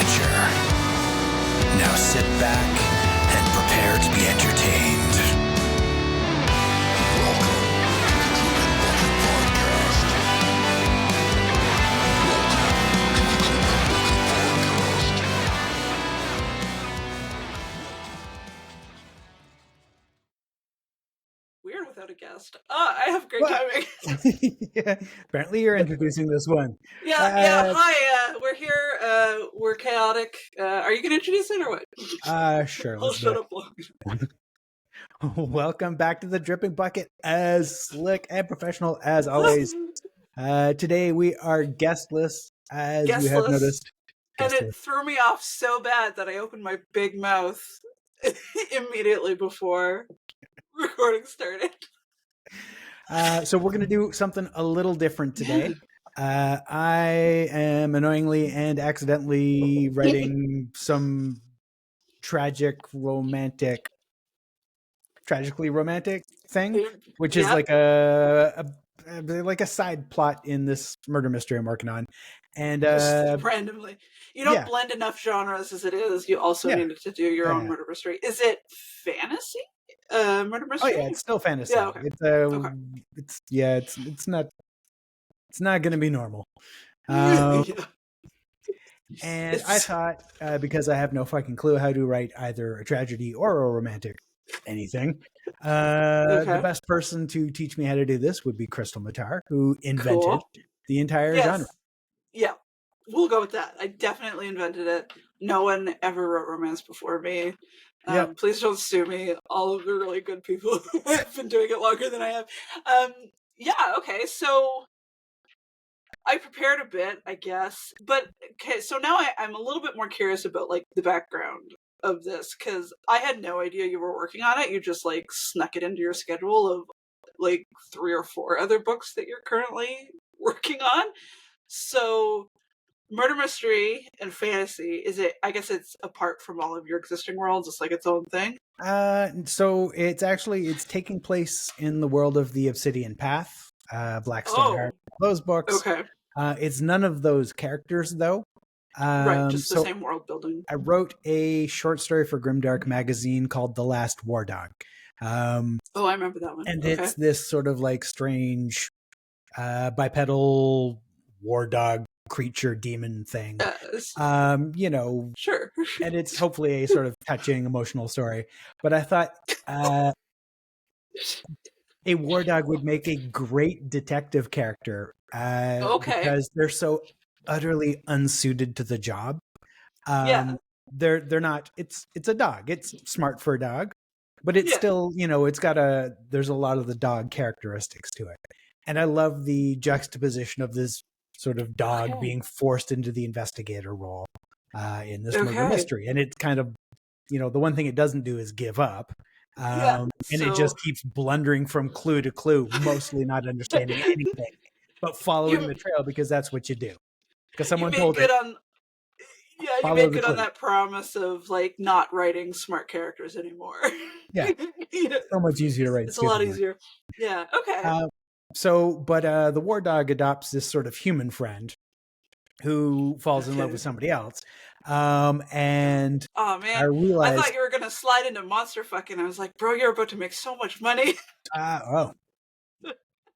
Fletcher. Now sit back and prepare to be entertained. Weird without a guest. I have great timing. Yeah, apparently you're introducing this one. Yeah. Hi, we're here. We're chaotic. Are you gonna introduce it or what? Sure. I'll shut up long. Welcome back to the Dripping Bucket, as slick and professional as always. Today we are guestless, as you have noticed. And it threw me off so bad that I opened my big mouth immediately before recording started. So we're going to do something a little different today. I am annoyingly and accidentally writing some tragically romantic thing, which is like a side plot in this murder mystery I'm working on. And randomly, you don't blend enough genres as it is. You also needed to do your own murder mystery. Is it fantasy? Murder mystery? Oh yeah, it's still fantasy. Yeah, okay. It's not going to be normal. And I thought, because I have no fucking clue how to write either a tragedy or a romantic anything, the best person to teach me how to do this would be Krystle Matar, who invented the entire genre. Yeah, we'll go with that. I definitely invented it. No one ever wrote romance before me. Please don't sue me. All of the really good people have been doing it longer than I have. Okay, so I prepared a bit, I guess. But, okay, so now I'm a little bit more curious about, like, the background of this, because I had no idea you were working on it. You just, like, snuck it into your schedule of, like, 3 or 4 other books that you're currently working on. So, murder mystery and fantasy, I guess it's apart from all of your existing worlds, it's like its own thing? So it's taking place in the world of the Obsidian Path, Blackstone Heart, those books. Okay. It's none of those characters, though. Right, just the same world building. I wrote a short story for Grimdark magazine called The Last War Dog. I remember that one. And it's this sort of like strange bipedal war dog creature demon thing. Sure. And it's hopefully a sort of touching emotional story. But I thought a war dog would make a great detective character because they're so utterly unsuited to the job. They're not. It's a dog. It's smart for a dog, but it's still, there's a lot of the dog characteristics to it. And I love the juxtaposition of this sort of dog being forced into the investigator role in this murder mystery. And it's kind of, the one thing it doesn't do is give up. And it just keeps blundering from clue to clue, mostly not understanding anything, but following the trail because that's what you do. Because someone told it. You made good on that promise of like not writing smart characters anymore. Yeah, so much easier to write. It's a lot easier. Yeah. Okay. The war dog adopts this sort of human friend who falls in love with somebody else. And oh man, I realized, I thought you were gonna slide into monster fucking. I was like, bro, you're about to make so much money. Oh.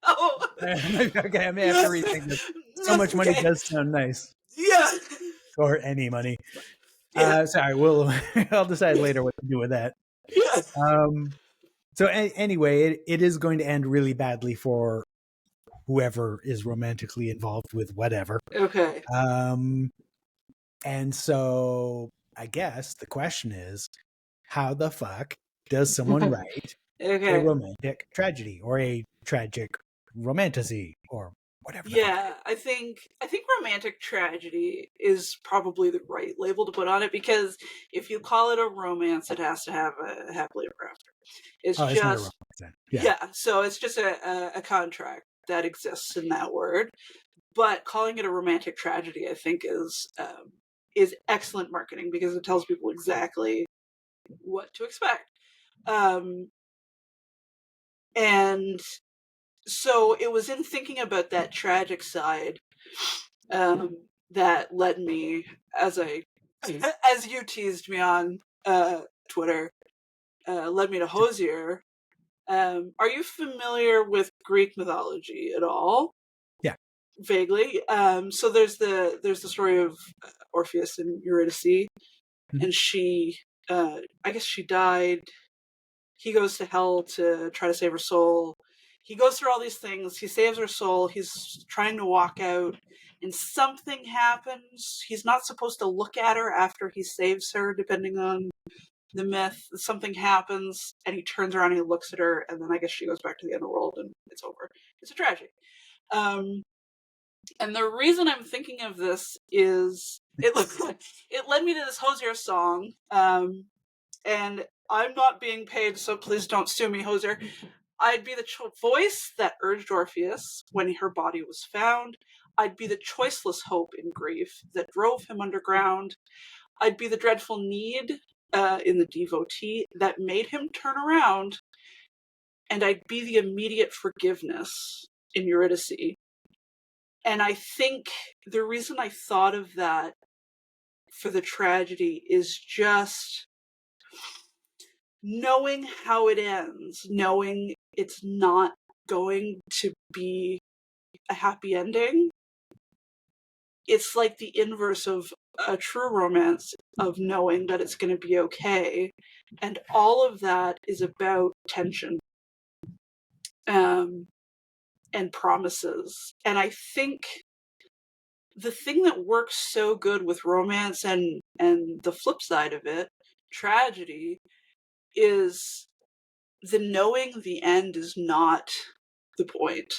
Okay, I may have to rethink this. So much money does sound nice. Yeah. Or any money. Sorry, I'll decide later what to do with that. Yeah. So anyway, it is going to end really badly for whoever is romantically involved with whatever. Okay. And so I guess the question is, how the fuck does someone write a romantic tragedy or a tragic romantasy or whatever? Yeah, I think romantic tragedy is probably the right label to put on it, because if you call it a romance, it has to have a happily ever after. It's just not a romance then. Yeah. So it's just a contract that exists in that word. But calling it a romantic tragedy, I think, is excellent marketing, because it tells people exactly what to expect. And so it was in thinking about that tragic side that led me, as I as you teased me on Twitter, led me to Hosier. Are you familiar with Greek mythology at all? Yeah, vaguely. So there's the story of Orpheus and Eurydice, and she, I guess she died. He goes to hell to try to save her soul. He goes through all these things. He saves her soul. He's trying to walk out, and something happens. He's not supposed to look at her after he saves her, depending on the myth. Something happens, and he turns around and he looks at her, and then I guess she goes back to the underworld, and it's over. It's a tragedy. And the reason I'm thinking of this is it led me to this Hosier song, and I'm not being paid, so please don't sue me, Hosier. I'd be the voice that urged Orpheus when her body was found. I'd be the choiceless hope in grief that drove him underground. I'd be the dreadful need in the devotee that made him turn around. And I'd be the immediate forgiveness in Eurydice. And I think the reason I thought of that for the tragedy is just knowing how it ends, knowing it's not going to be a happy ending. It's like the inverse of a true romance, of knowing that it's going to be okay. And all of that is about tension and promises. And I think the thing that works so good with romance and the flip side of it, tragedy, is the knowing the end is not the point.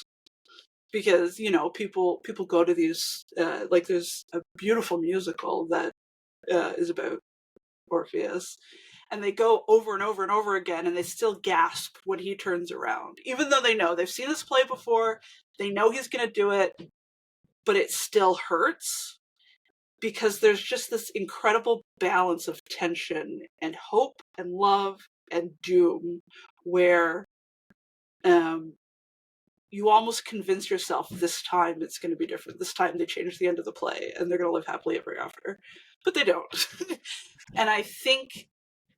Because, you know, people go to these, like there's a beautiful musical that is about Orpheus, and they go over and over and over again, and they still gasp when he turns around. Even though they know, they've seen this play before, they know he's going to do it, but it still hurts. Because there's just this incredible balance of tension and hope and love and doom where you almost convince yourself this time it's going to be different. This time they change the end of the play and they're going to live happily ever after. But they don't. And I think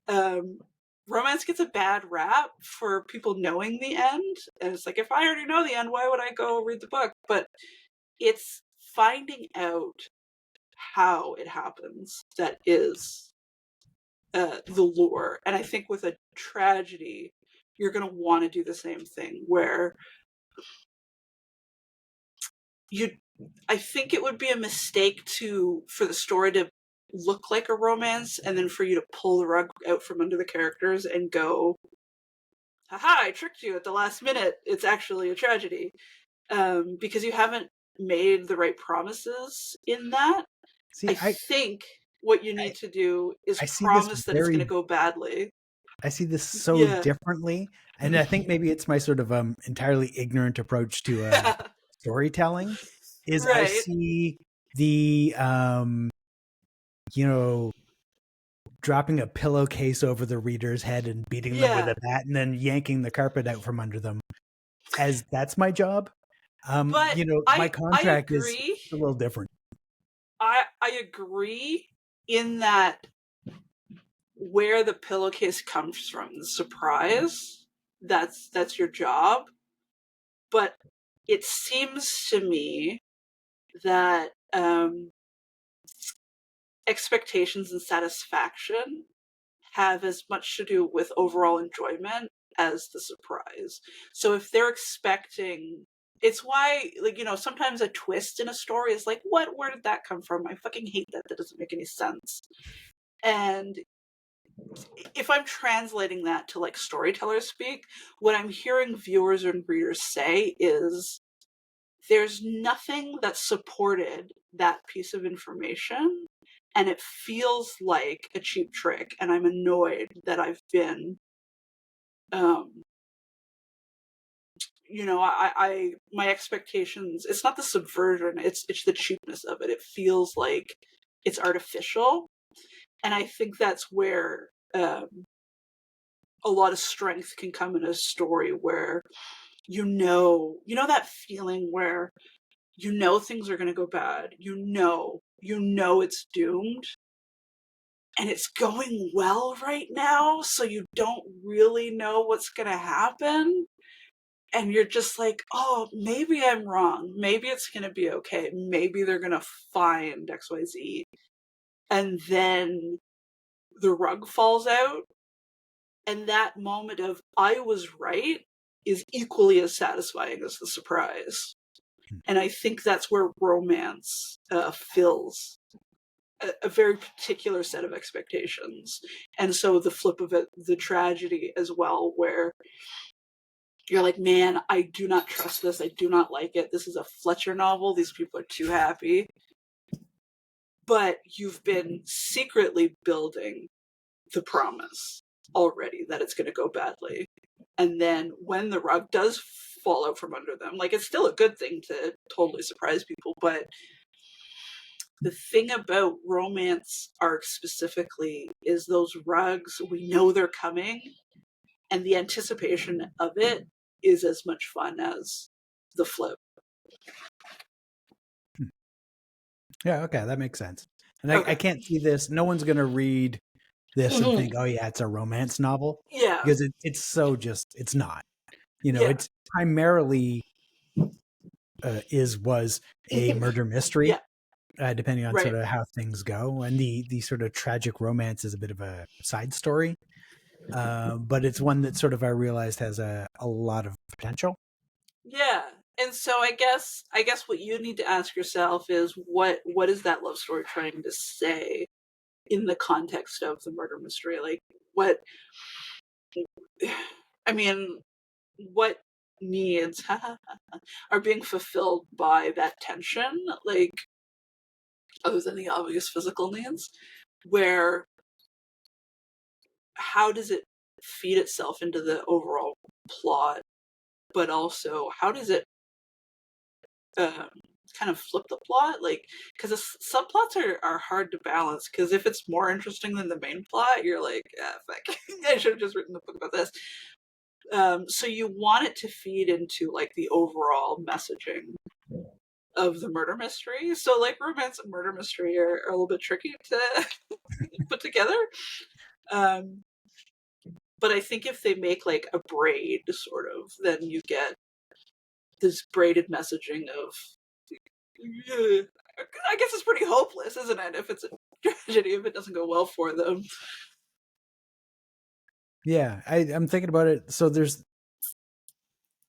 romance gets a bad rap for people knowing the end. And it's like, if I already know the end, why would I go read the book? But it's finding out how it happens that is the lure. And I think with a tragedy, you're going to want to do the same thing where I think it would be a mistake for the story to look like a romance and then for you to pull the rug out from under the characters and go, haha, I tricked you at the last minute. It's actually a tragedy. Because you haven't made the right promises in that. See, I think what you need to do is promise that it's going to go badly. I see this so differently. And I think maybe it's my sort of entirely ignorant approach to storytelling is I see the, you know, dropping a pillowcase over the reader's head and beating them with a bat and then yanking the carpet out from under them as that's my job. But you know, my contract is a little different. I agree in that where the pillowcase comes from, the surprise, that's your job. But it seems to me that expectations and satisfaction have as much to do with overall enjoyment as the surprise. So if they're expecting, it's why, like, you know, sometimes a twist in a story is like, what? Where did that come from? I fucking hate that. That doesn't make any sense. And if I'm translating that to like storyteller speak, what I'm hearing viewers and readers say is there's nothing that supported that piece of information, and it feels like a cheap trick, and I'm annoyed that I've been you know, I my expectations, it's not the subversion, it's the cheapness of it. It feels like it's artificial. And I think that's where a lot of strength can come in a story where you know that feeling where you know things are going to go bad. You know it's doomed, and it's going well right now, so you don't really know what's going to happen. And you're just like, oh, maybe I'm wrong. Maybe it's going to be okay. Maybe they're going to find XYZ. And then the rug falls out. And that moment of, I was right, is equally as satisfying as the surprise. And I think that's where romance fills a very particular set of expectations. And so the flip of it, the tragedy as well, where you're like, man, I do not trust this. I do not like it. This is a Fletcher novel. These people are too happy. But you've been secretly building the promise already that it's going to go badly. And then when the rug does fall out from under them, like, it's still a good thing to totally surprise people, but the thing about romance arcs specifically is those rugs, we know they're coming, and the anticipation of it is as much fun as the flip. Yeah, okay, that makes sense. And I can't see this. No one's going to read this and think, oh yeah, it's a romance novel. Yeah. Because it's so just, it's not. You know, it's primarily was a murder mystery, depending on sort of how things go. And the sort of tragic romance is a bit of a side story. But it's one that sort of I realized has a lot of potential. Yeah. And so I guess what you need to ask yourself is what is that love story trying to say in the context of the murder mystery? Like, what needs are being fulfilled by that tension, like, other than the obvious physical needs, where how does it feed itself into the overall plot, but also how does it kind of flip the plot, like, because the subplots are hard to balance, because if it's more interesting than the main plot, you're like, fuck, I should have just written the book about this. So you want it to feed into, like, the overall messaging of the murder mystery. So, like, romance and murder mystery are a little bit tricky to put together. But I think if they make, like, a braid, sort of, then you get this braided messaging of, I guess it's pretty hopeless, isn't it? If it's a tragedy, if it doesn't go well for them. Yeah, I'm thinking about it. So there's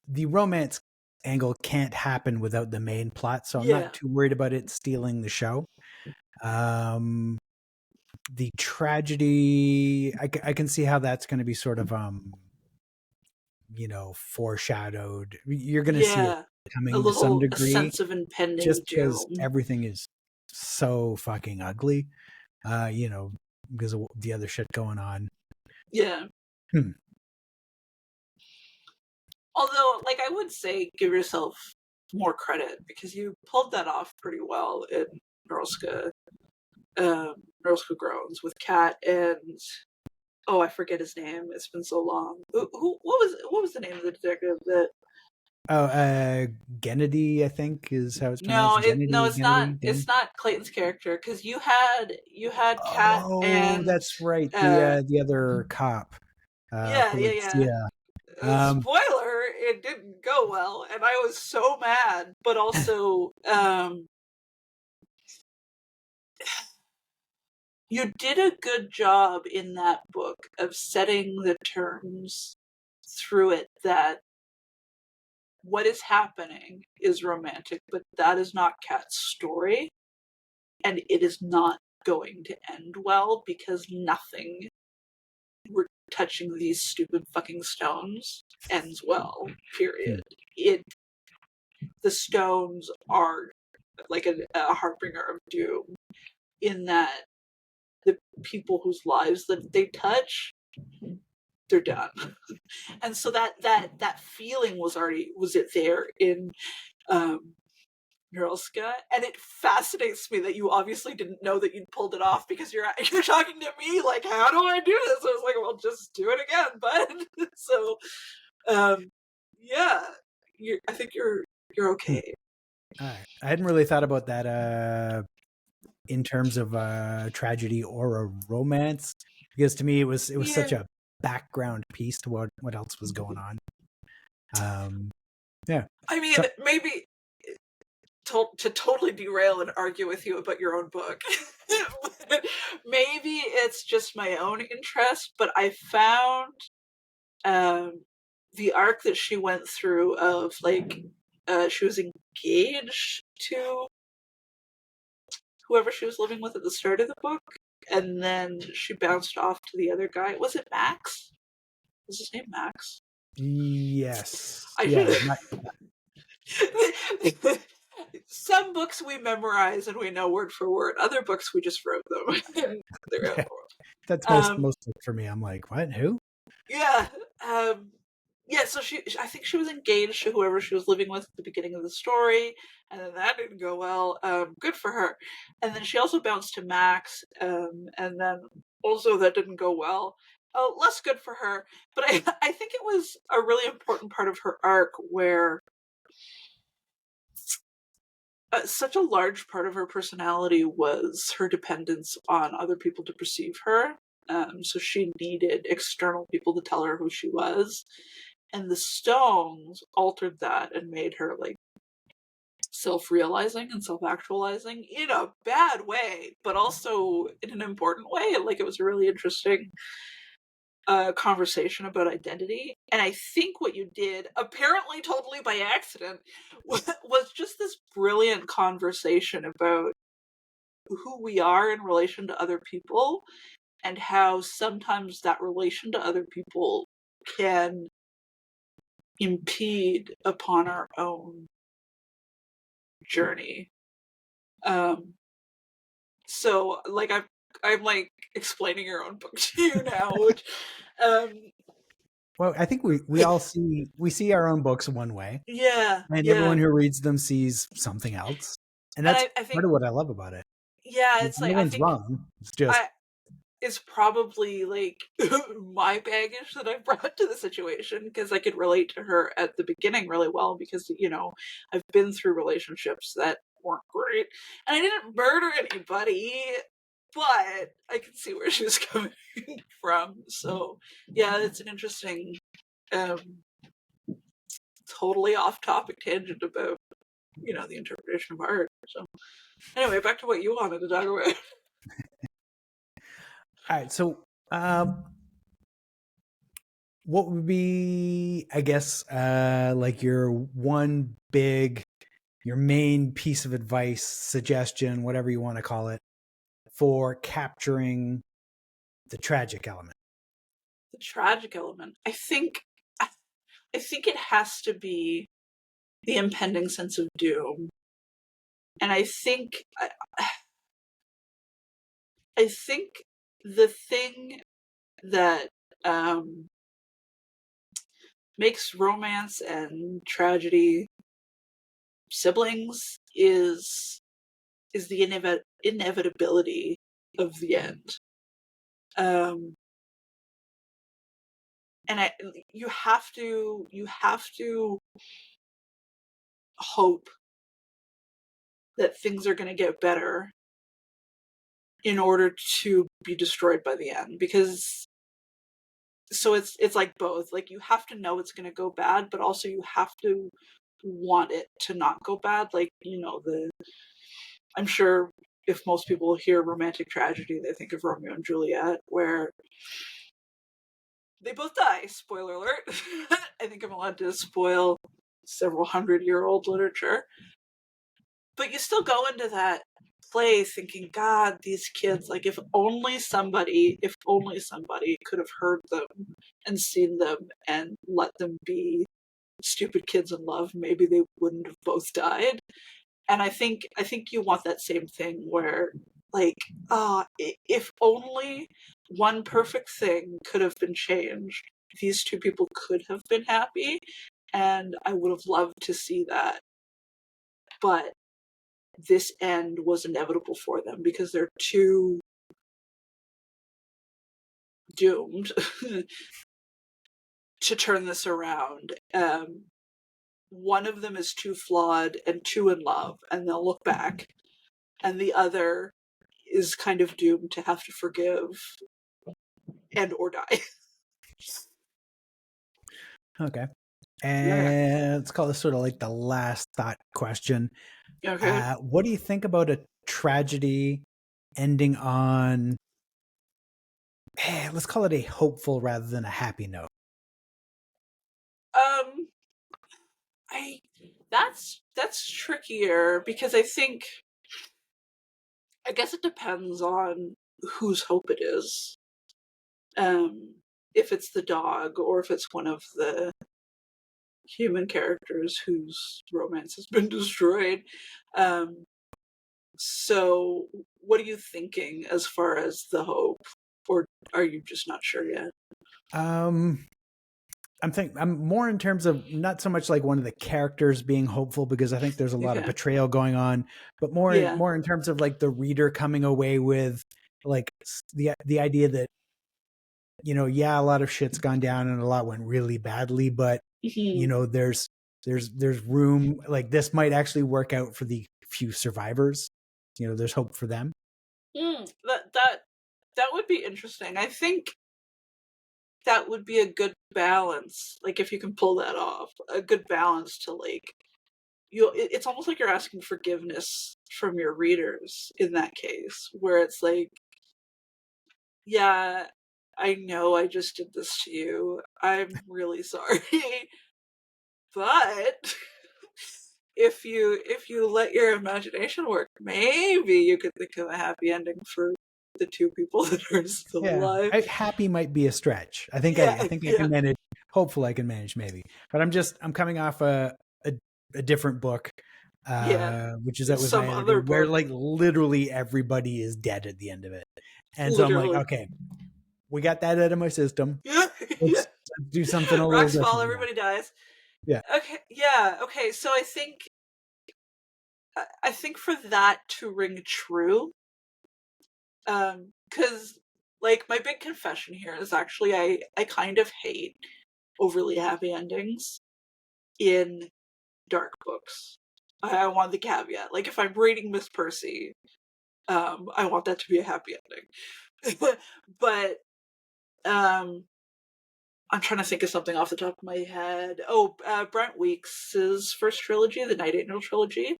the romance angle can't happen without the main plot, so I'm not too worried about it stealing the show. The tragedy, I can see how that's going to be sort of foreshadowed. You're going to see it coming to some degree, a sense of impending just doom, because everything is so fucking ugly, because of the other shit going on. Yeah. Although, like, I would say give yourself more credit, because you pulled that off pretty well in Norska Groans with Kat and, I forget his name. It's been so long. What was the name of the detective that? Gennady, I think, is how it's pronounced. No, it's not. It's not Clayton's character, because you had Kat and that's right. The other cop. Yeah. Spoiler: it didn't go well, and I was so mad. But also, you did a good job in that book of setting the terms through it, that what is happening is romantic, but that is not Kat's story, and it is not going to end well, because nothing we're touching these stupid fucking stones ends well, period. The stones are like a harbinger of doom, in that the people whose lives that they touch, they're done. And so that feeling was it there in Neuroska, and it fascinates me that you obviously didn't know that you'd pulled it off, because you're talking to me like, how do I do this? I was like, well, just do it again, bud. So, yeah, I think you're okay. I hadn't really thought about that in terms of a tragedy or a romance, because to me it was such a background piece to what else was going on. Yeah. I mean, maybe to totally derail and argue with you about your own book. Maybe it's just my own interest, but I found the arc that she went through of like she was engaged to whoever she was living with at the start of the book, and then she bounced off to the other guy. Was it Max? Was his name Max? Yes. Some books we memorize and we know word for word. Other books we just wrote them. They're out the world. That's most for me. I'm like, what? Who? Yeah. Yeah, so I think she was engaged to whoever she was living with at the beginning of the story, and then that didn't go well. Good for her. And then she also bounced to Max, and then also that didn't go well. Less good for her. But I think it was a really important part of her arc where such a large part of her personality was her dependence on other people to perceive her. So she needed external people to tell her who she was. And the stones altered that and made her like self-realizing and self-actualizing in a bad way, but also in an important way. Like, it was a really interesting conversation about identity. And I think what you did, apparently totally by accident, was just this brilliant conversation about who we are in relation to other people, and how sometimes that relation to other people can impede upon our own journey. So like I'm like explaining your own book to you now, which well, I think we all see our own books one way. Yeah. And everyone who reads them sees something else. And that's I think, part of what I love about it. Yeah, it's like, no one's wrong. It's just it's probably like my baggage that I brought to the situation, because I could relate to her at the beginning really well, because, you know, I've been through relationships that weren't great, and I didn't murder anybody, but I can see where she was coming from. So yeah, it's an interesting totally off topic tangent about, you know, the interpretation of art. So anyway, back to what you wanted to talk about. All right, so what would be, I guess, like your main piece of advice, suggestion, whatever you want to call it, for capturing the tragic element? The tragic element, I think it has to be the impending sense of doom. And I think the thing that makes romance and tragedy siblings is the inevitability of the end. And you have to hope that things are going to get better in order to be destroyed by the end, because so it's like both. Like, you have to know it's going to go bad, but also you have to want it to not go bad. Like, you know, I'm sure if most people hear romantic tragedy, they think of Romeo and Juliet, where they both die. Spoiler alert. I think I'm allowed to spoil several 100-year-old literature. But you still go into that play thinking, God, these kids, like, if only somebody could have heard them and seen them and let them be stupid kids in love, maybe they wouldn't have both died. And I think you want that same thing where, like, if only one perfect thing could have been changed, these two people could have been happy, and I would have loved to see that. But this end was inevitable for them because they're too doomed to turn this around. One of them is too flawed and too in love, and they'll look back, and the other is kind of doomed to have to forgive and or die. Okay. And let's call this sort of like the last thought question. Okay. What do you think about a tragedy ending on, let's call it a hopeful rather than a happy note? That's trickier because I guess it depends on whose hope it is. If it's the dog or if it's one of the human characters whose romance has been destroyed. So what are you thinking as far as the hope, or are you just not sure yet? I'm more in terms of not so much like one of the characters being hopeful, because I think there's a lot of betrayal going on, but more in terms of like the reader coming away with like the idea that, you know, yeah, a lot of shit's gone down and a lot went really badly, but you know, there's room, like this might actually work out for the few survivors. You know, there's hope for them. That would be interesting. I think that would be a good balance. Like if you can pull that off, a good balance to like, it's almost like you're asking forgiveness from your readers in that case, where it's like, yeah, I know I just did this to you. I'm really sorry. But if you let your imagination work, maybe you could think of a happy ending for the two people that are still alive. Happy might be a stretch. I think I can manage. Hopefully I can manage maybe. But I'm coming off a different book, which is that was some my other editor, where book. like literally everybody is dead at the end of it. And literally. So I'm like, okay, we got that out of my system. Let's do something a little different. Rocks fall, everybody dies. Yeah. Okay. Yeah. Okay. So I think for that to ring true, because like my big confession here is actually I kind of hate overly happy endings in dark books. I want the caveat. Like if I'm reading Miss Percy, I want that to be a happy ending. But I'm trying to think of something off the top of my head. Oh, Brent Weeks's first trilogy, the Night Angel trilogy.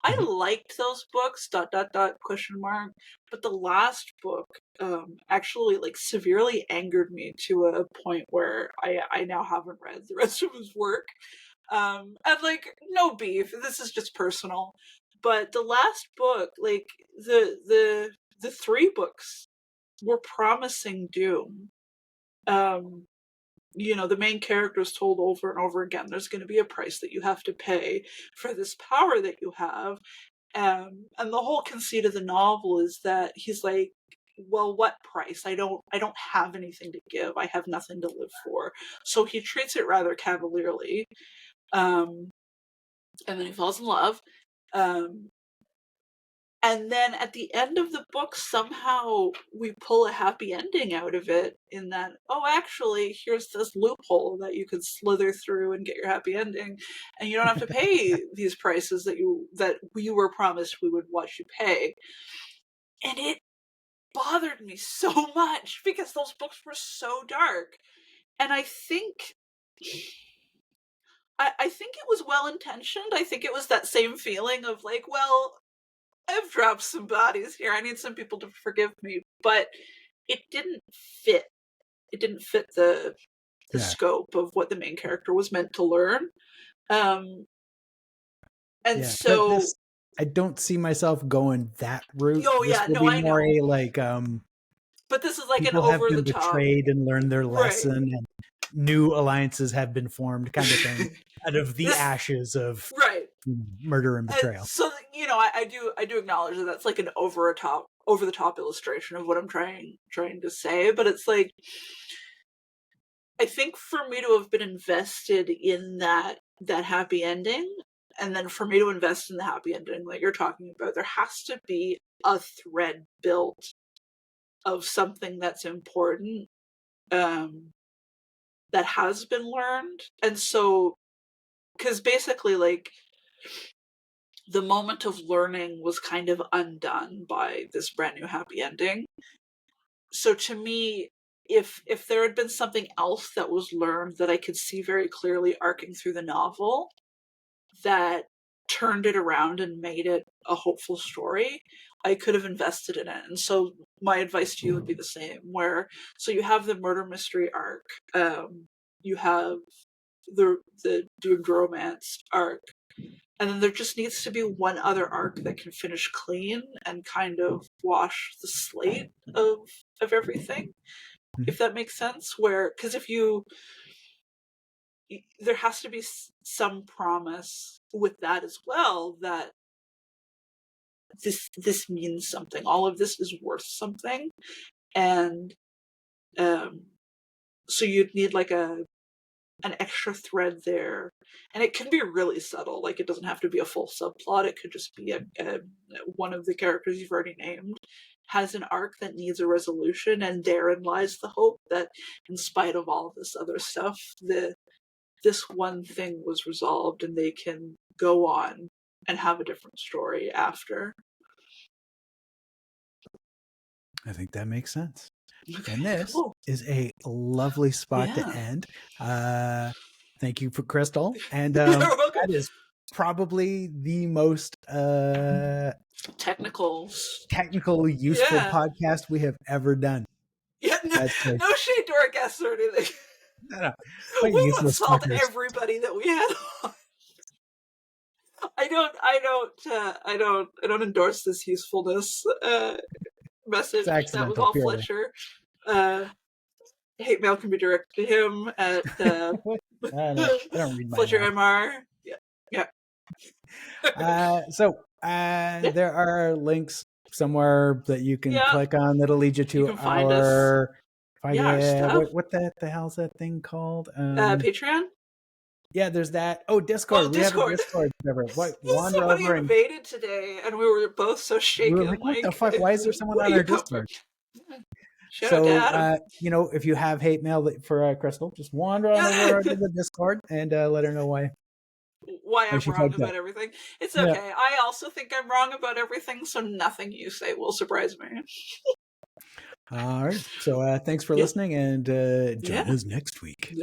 I liked those books, ... question mark. But the last book actually like severely angered me to a point where I now haven't read the rest of his work. And like no beef, this is just personal. But the last book, like the three books were promising doom. You know, the main character is told over and over again, there's going to be a price that you have to pay for this power that you have. And the whole conceit of the novel is that he's like, well, what price? I don't have anything to give. I have nothing to live for. So he treats it rather cavalierly. And then he falls in love. And then at the end of the book, somehow we pull a happy ending out of it in that, oh, actually, here's this loophole that you could slither through and get your happy ending. And you don't have to pay these prices that we were promised we would watch you pay. And it bothered me so much because those books were so dark. And I think it was well intentioned. I think it was that same feeling of like, well, I've dropped some bodies here. I need some people to forgive me. But it didn't fit. It didn't fit the scope of what the main character was meant to learn. So I don't see myself going that route. Oh yeah, no, I know. A like but this is like an over the top. People have been betrayed and learned their lesson, and new alliances have been formed, kind of thing, out of the ashes of murder and betrayal. And so you know, I do acknowledge that that's like an over the top illustration of what I'm trying to say, but it's like I think for me to have been invested in that happy ending, and then for me to invest in the happy ending that you're talking about, there has to be a thread built of something that's important that has been learned. And so because basically like the moment of learning was kind of undone by this brand new happy ending. So to me, if there had been something else that was learned that I could see very clearly arcing through the novel that turned it around and made it a hopeful story, I could have invested in it. And so my advice to you would be the same, where, so you have the murder mystery arc, you have the doomed romance arc, and then there just needs to be one other arc that can finish clean and kind of wash the slate of everything, if that makes sense. Where, because if you, there has to be some promise with that as well, that this means something. All of this is worth something, and so you'd need like an extra thread there, and it can be really subtle. Like, it doesn't have to be a full subplot. It could just be a one of the characters you've already named has an arc that needs a resolution, and therein lies the hope that, in spite of all of this other stuff, this one thing was resolved, and they can go on and have a different story after. I think that makes sense. And this is a lovely spot to end. Thank you for Krystle. And that is probably the most technical, useful podcast we have ever done. Yeah, no shade to our guests or anything. No. We won't insult everybody that we had on. I don't endorse this usefulness message. That was all purely. Fletcher. Hate mail can be directed to him at I don't read my Fletcher MR. Yeah. There are links somewhere that you can click on that'll lead you to our stuff. What the hell's that thing called? Patreon? Yeah, there's that. Oh, Discord. We have a Discord server. Somebody invaded today, and we were both so shaken. We were like, what the fuck? Why is there someone on our Discord? So, if you have hate mail for Krystle, just wander on over to the Discord and let her know why I'm wrong about everything. It's okay. Yeah. I also think I'm wrong about everything, so nothing you say will surprise me. All right. So thanks for listening, and join us next week.